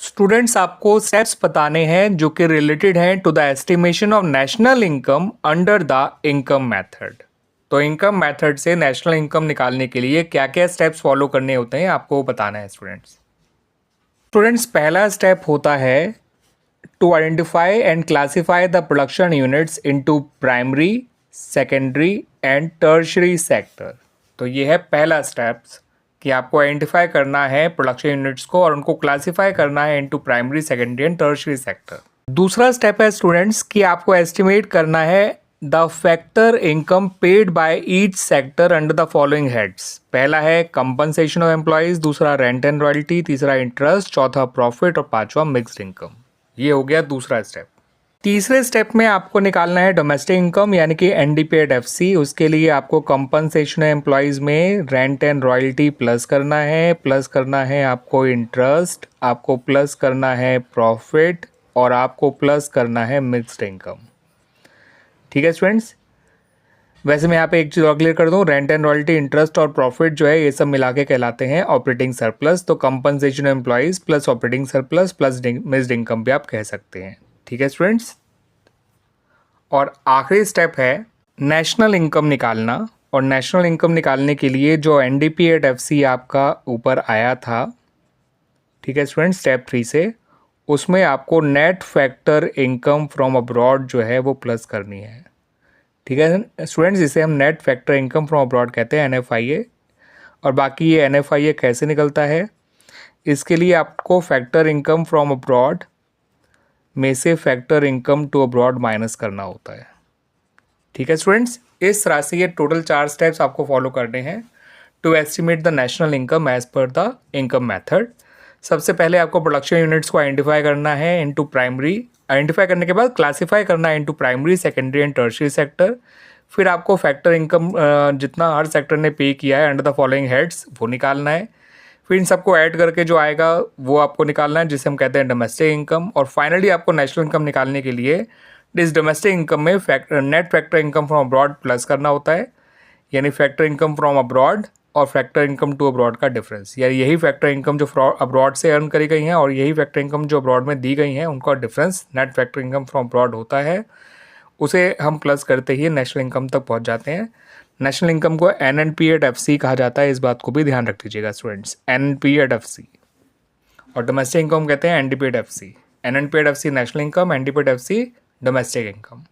Students आपको steps बताने हैं जो कि रिलेटेड हैं to the estimation of national income under the income method. तो इनकम मेथड से नेशनल इनकम निकालने के लिए क्या क्या स्टेप्स फॉलो करने होते हैं आपको बताना है स्टूडेंट्स पहला स्टेप होता है to identify and classify the production units into primary, secondary and tertiary sector. तो ये है पहला स्टेप्स कि आपको आइडेंटिफाई करना है प्रोडक्शन यूनिट्स को और उनको क्लासिफाई करना है into primary, secondary and tertiary sector. दूसरा स्टेप है स्टूडेंट्स कि आपको एस्टिमेट करना है the factor income paid by each sector under the following heads. पहला है कंपनसेशन ऑफ एम्प्लॉयज, दूसरा रेंट एंड रॉयल्टी, तीसरा इंटरेस्ट, चौथा प्रॉफिट और पांचवा मिक्स्ड इनकम। ये हो गया दूसरा स्टेप। तीसरे स्टेप में आपको निकालना है डोमेस्टिक इनकम यानी कि NDPAT-FC। उसके लिए आपको कंपनसेशन एम्प्लॉयज़ में रेंट एंड रॉयल्टी प्लस करना है आपको इंटरेस्ट, आपको प्लस करना है प्रॉफिट और आपको प्लस करना है मिक्स्ड इनकम। ठीक है स्टूडेंट्स, वैसे मैं यहाँ पे एक चीज़ और क्लियर कर दूँ, रेंट एंड रॉयल्टी, इंटरेस्ट और प्रॉफिट जो है ये सब मिला के कहलाते हैं ऑपरेटिंग सरप्लस। तो compensation employees plus operating surplus plus mixed income भी आप कह सकते हैं। ठीक है स्टूडेंट्स, और आखिरी स्टेप है नेशनल इनकम निकालना। और नेशनल इनकम निकालने के लिए जो NDPAT-FC आपका ऊपर आया था, ठीक है स्टूडेंट्स, स्टेप 3 से, उसमें आपको net factor income from abroad जो है वो प्लस करनी है। ठीक है स्टूडेंट्स, इसे हम net factor income from abroad कहते हैं, NFIA। और बाकी ये NFIA कैसे निकलता है, इसके लिए आपको फैक्टर इनकम फ्रॉम अब्रॉड में से factor income to abroad minus करना होता है। ठीक है स्टूडेंट्स, इस तरह से ये टोटल 4 स्टेप्स आपको फॉलो करने हैं to estimate the national income as per the income method. सबसे पहले आपको प्रोडक्शन यूनिट्स को आइडेंटिफाई करना है इनटू प्राइमरी, आइडेंटिफाई करने के बाद क्लासीफाई करना है into primary, secondary and tertiary sector. फिर आपको फैक्टर इनकम जितना हर सेक्टर ने पे किया है अंडर द फॉलोइंग हेड्स वो निकालना है। फिर इन सबको ऐड करके जो आएगा वो आपको निकालना है, जिसे हम कहते हैं डोमेस्टिक इनकम। और फाइनली आपको नेशनल इनकम निकालने के लिए इस डोमेस्टिक इनकम में net factor income from abroad plus करना होता है, यानी फैक्टर इनकम फ्रॉम अब्रॉड और फैक्टर इनकम टू अब्रॉड का डिफरेंस, यानी यही फैक्टर इनकम जो अब्रॉड से अर्न करी गई हैं और यही फैक्टर इनकम जो अब्रॉड में दी गई हैं उनका difference net factor income from abroad होता है। उसे हम प्लस करते ही नेशनल इनकम तक पहुंच जाते हैं। नेशनल इनकम को NNPAT-FC कहा जाता है, इस बात को भी ध्यान रख लीजिएगा स्टूडेंट्स, NNPAT-FC। और डोमेस्टिक इनकम कहते हैं NDPAT-FC। NNPAT-FC national income, NDPAT-FC domestic income.